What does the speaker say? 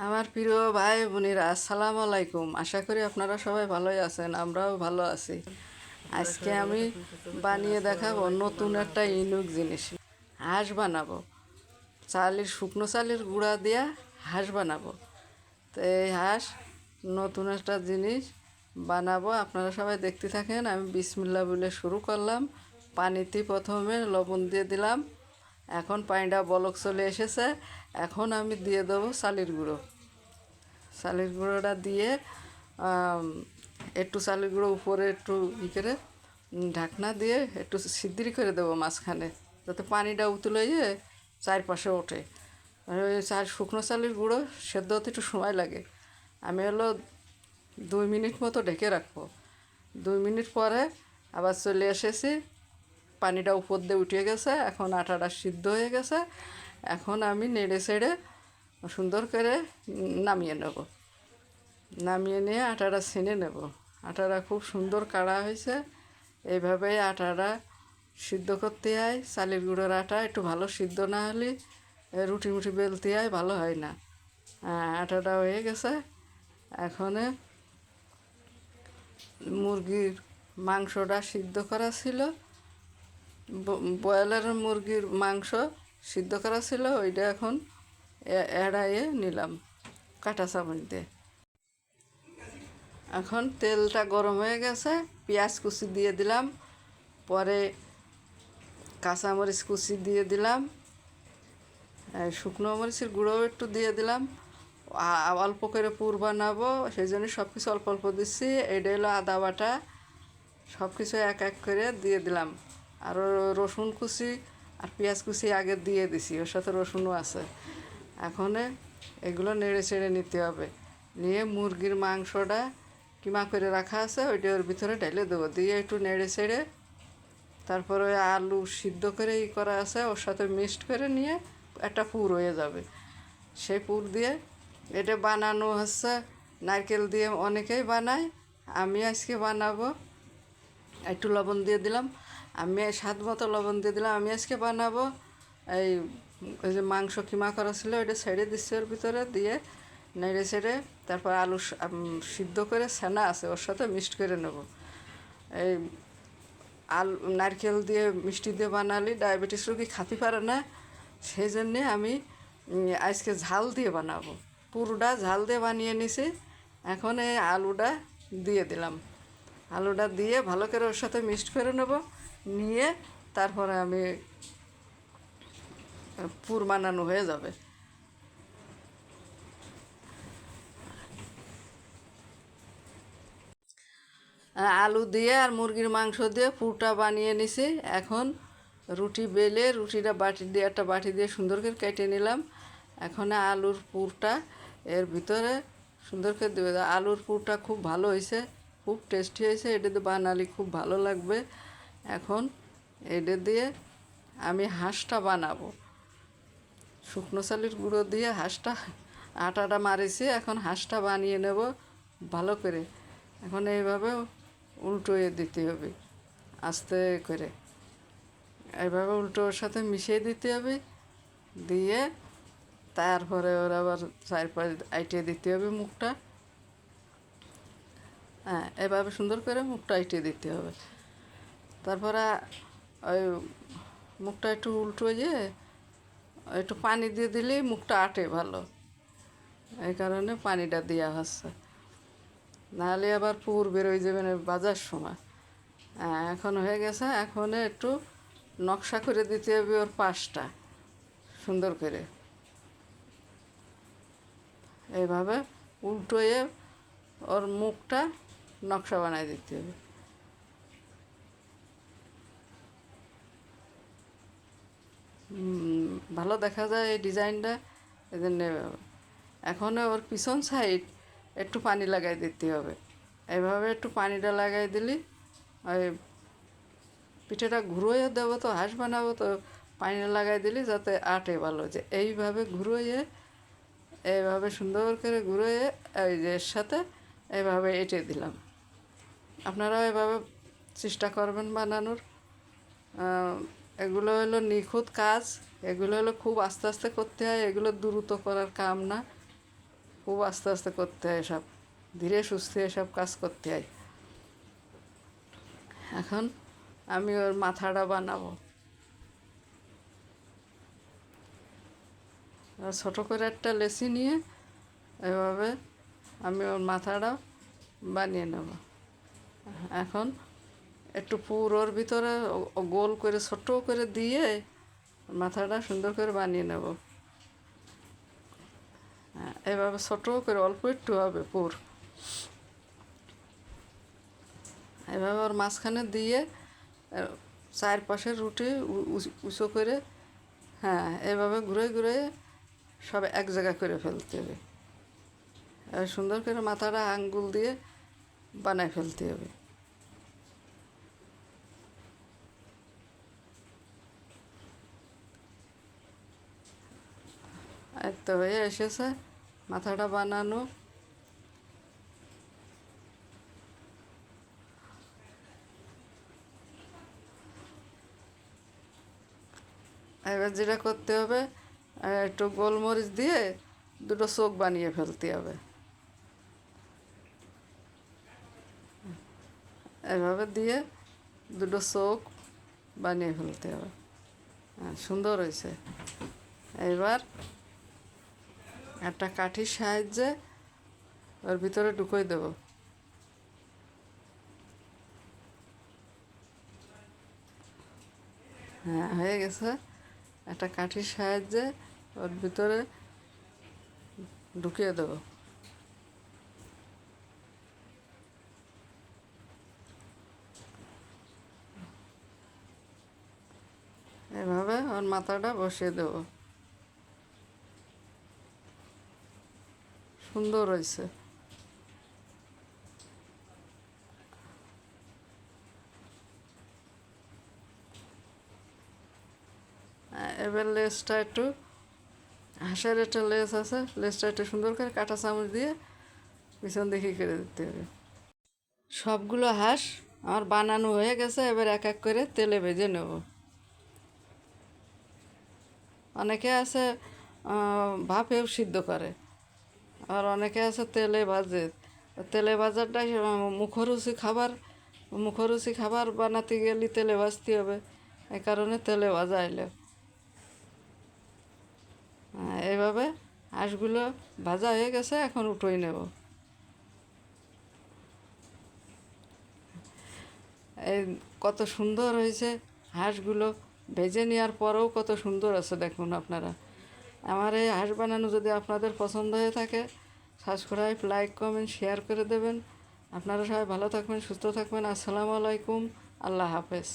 আমার প্রিয় ভাই বোনেরা, আসসালামু আলাইকুম। আশা করি আপনারা সবাই ভালোই আছেন, আমরাও ভালো আছি। আজকে আমি বানিয়ে দেখাবো নতুন একটা ইউনিক জিনিস। হাঁস বানাবো, শুকনো চালের গুঁড়া দিয়া হাঁস বানাবো। তো এই হাঁস নতুন একটা জিনিস বানাবো, আপনারা সবাই দেখতে থাকেন। আমি বিসমিল্লাহ বলে শুরু করলাম। পানিতে প্রথমে লবণ দিয়ে দিলাম। এখন পানিটা বলক চলে এসেছে। এখন আমি দিয়ে দেবো চালের গুঁড়ো। চালের গুঁড়োটা দিয়ে একটু চালের গুঁড়ো উপরে একটু করে ঢাকনা দিয়ে একটু সিদ্ধি করে দেবো মাঝখানে, যাতে পানিটা উতলে গিয়ে চারপাশে ওঠে। ওই শুকনো চালের গুঁড়ো সেদ্ধ হতে একটু সময় লাগে। আমি 2 মিনিট মতো ঢেকে রাখবো। 2 মিনিট পরে আবার চলে এসেছি, পানিটা উপর দিয়ে উঠে গেছে। এখন আটাটা সিদ্ধ হয়ে গেছে। এখন আমি নেড়ে ছেড়ে সুন্দর করে নামিয়ে নেব। নামিয়ে নিয়ে আটাটা ছেনে নেব। আটাটা খুব সুন্দর কাড়া হয়েছে। এইভাবেই আটাটা সিদ্ধ করতে হয়। চালের গুঁড়োর আটা একটু ভালো সিদ্ধ না হলে রুটি মুটি বেলতে হয়, ভালো হয় না। আটাটা হয়ে গেছে। এখন মুরগির মাংসটা সিদ্ধ করা ছিল, ব্রয়লার মুরগির মাংস সিদ্ধ করা ছিল, ওইটা এখন এড়াইয়ে নিলাম কাঁটা চামচ দিয়ে। এখন তেলটা গরম হয়ে গেছে, পেঁয়াজ কুচি দিয়ে দিলাম, পরে কাঁচামরিচ কুচি দিয়ে দিলাম, শুকনো মরিচের গুঁড়োও একটু দিয়ে দিলাম। অল্প করে পুর বানাবো, সেই জন্য সব কিছু অল্প অল্প দিচ্ছি। এটা হলো আদা বাটা, সব কিছু এক এক করে দিয়ে দিলাম। আর রসুন কুচি আর পেঁয়াজ কুচি আগে দিয়ে দিছি, ওর সাথে রসুনও আছে। এখন এগুলো নেড়ে চেড়ে নিতে হবে। নিয়ে মুরগির মাংসটা কিমা করে রাখা আছে ওইটা ওর ভিতরে ঢেলে দেবো, দিয়ে একটু নেড়ে চেড়ে তারপরে আলু সিদ্ধ করে করা আছে ওর সাথে মিক্সড করে নিয়ে একটা পুর হয়ে যাবে। সেই পুর দিয়ে এটা বানানো হচ্ছে নারকেল দিয়ে, অনেকেই বানায়। আমি আজকে বানাবো। একটু লবণ দিয়ে দিলাম, আমি স্বাদ মতো লবণ দিয়ে দিলাম। আমি আজকে বানাবো এই ওই যে মাংস কিমা করা ছিল ওইটা ছেড়ে দিচ্ছি ওর ভিতরে, দিয়ে নেড়ে ছেড়ে তারপর আলু সিদ্ধ করে ছানা আছে ওর সাথে মিক্সড করে নেব। এই আলু নারকেল দিয়ে মিষ্টি দিয়ে বানালে ডায়াবেটিস রোগী খেতে পারে না, সেই জন্যে আমি আজকে ঝাল দিয়ে বানাবো। পুরোটা ঝাল দিয়ে বানিয়ে নিছি। এখন এই আলুটা দিয়ে দিলাম। আলুটা দিয়ে ভালো করে ওর সাথে মিক্সড করে নেব, নিয়ে তারপরে আমি পুর বানানো হয়ে যাবে। আলু দিয়ে আর মুরগির মাংস দিয়ে পুরটা বানিয়ে নিছি। এখন রুটি বেলে রুটিটা বাটি দিয়ে একটা বাটি দিয়ে সুন্দর করে কেটে নিলাম। এখন আলুর পুরটা এর ভিতরে সুন্দর করে দেবে। আলুর পুরটা খুব ভালো হয়েছে, খুব টেস্টি হয়েছে। এটা দিয়ে বানালে খুব ভালো লাগবে। এখন এটা দিয়ে আমি হাঁসটা বানাবো। শুকনো চালের গুঁড়ো দিয়ে হাঁসটা আটাটা মারিছি, এখন হাঁসটা বানিয়ে নেব ভালো করে। এখন এইভাবে উল্টোয়ে দিতে হবে আস্তে করে, এইভাবে উল্টোর সাথে মিশিয়ে দিতে হবে। দিয়ে তারপরে ওর আবার চারপাশ আইটিয়ে দিতে হবে মুখটা। হ্যাঁ, এভাবে সুন্দর করে মুখটা আইটিয়ে দিতে হবে। তারপরে ওই মুখটা একটু উল্টো দিয়ে একটু পানি দিয়ে দিলেই মুখটা আটে ভালো, এই কারণে পানিটা দেওয়া হচ্ছে। নাহলে আবার পুর বেরোয় যাবে না বাজার সময়। হ্যাঁ, এখন হয়ে গেছে। এখন একটু নকশা করে দিতে হবে ওর পাশটা সুন্দর করে, এইভাবে উল্টোয়ে ওর মুখটা নকশা বানায় দিতে হবে। ভালো দেখা যায় এই ডিজাইনটা, এই জন্যে। এখন ওর পিছন সাইড একটু পানি লাগাই দিতে হবে। এইভাবে একটু পানিটা লাগাই দিলে ওই পিঠেটা ঘুরোইয়ে দেবো, তো হাঁস বানাবো, তো পানিটা লাগাই দিলি যাতে আটে ভালো। যে এইভাবে ঘুরোইয়ে, এইভাবে সুন্দর করে ঘুরোইয়ে এই যে এর সাথে এইভাবে এঁটে দিলাম। আপনারাও এভাবে চেষ্টা করবেন বানানোর। এগুলো হলো নিখুঁত কাজ, এগুলো হলো খুব আস্তে আস্তে করতে হয়, এগুলো দ্রুত করার কাম না। খুব আস্তে আস্তে করতে হয় এসব, ধীরে সুস্থে এসব কাজ করতে হয়। এখন আমি ওর মাথাটা বানাবো। ছোটো করে একটা লেচি নিয়ে এভাবে আমি ওর মাথাটা বানিয়ে নেব। এখন একটু পুর ওর ভিতরে গোল করে ছোট করে দিয়ে মাথাটা সুন্দর করে বানিয়ে নেব। এভাবে ছোট করে অল্প একটু হবে পুর, এভাবে ওর মাঝখানে দিয়ে চারপাশের রুটি উঁচু করে, হ্যাঁ এভাবে ঘুরে ঘুরে সব এক জায়গা করে ফেলতে হবে। সুন্দর করে মাথাটা আঙ্গুল দিয়ে বানায় ফেলতে হবে। এই তো হয়ে এসেছে মাথাটা বানানো। এবার যেটা করতে হবে, একটু গোলমরিচ দিয়ে দুটো চোখ বানিয়ে ফেলতে হবে। এভাবে দিয়ে দুটো চোখ বানিয়ে ফেলতে হবে। হ্যাঁ, সুন্দর হয়েছে। এবার একটা কাঠির সাহায্যে ওর ভিতরে ঢুকিয়ে দেব। হ্যাঁ হয়ে গেছে। একটা কাঠির সাহায্যে ওর ভিতরে ঢুকিয়ে দেবো। এভাবে ওর মাথাটা বসিয়ে দেব। সুন্দর হয়েছে। এবার লেজটা একটু, হাঁসের একটা লেজ আছে, লেজটা একটু সুন্দর করে কাঁটা চামচ দিয়ে পিছন দিকে করে দিতে হবে। সবগুলো হাঁস আমার বানানো হয়ে গেছে। এবার এক এক করে তেলে ভেজে নেব। অনেকে আছে ভাপেও সিদ্ধ করে, আর অনেকে আছে তেলে ভাজে। তেলে ভাজাটাই মুখরুচি খাবার বানাতে গেলে তেলে ভাজতে হবে, এই কারণে তেলে ভাজা এলো। এইভাবে হাঁসগুলো ভাজা হয়ে গেছে, এখন উঠোই নেব। এই কত সুন্দর হয়েছে হাঁসগুলো, ভেজে নেওয়ার পরেও কত সুন্দর আছে দেখুন আপনারা। আমার এই হাঁস বানানো যদি আপনাদের পছন্দ হয়ে থাকে, সাবস্ক্রাইব, লাইক, কমেন্ট, শেয়ার করে দেবেন। আপনারা সবাই ভালো থাকবেন, সুস্থ থাকবেন। আসসালামু আলাইকুম, আল্লাহ হাফেজ।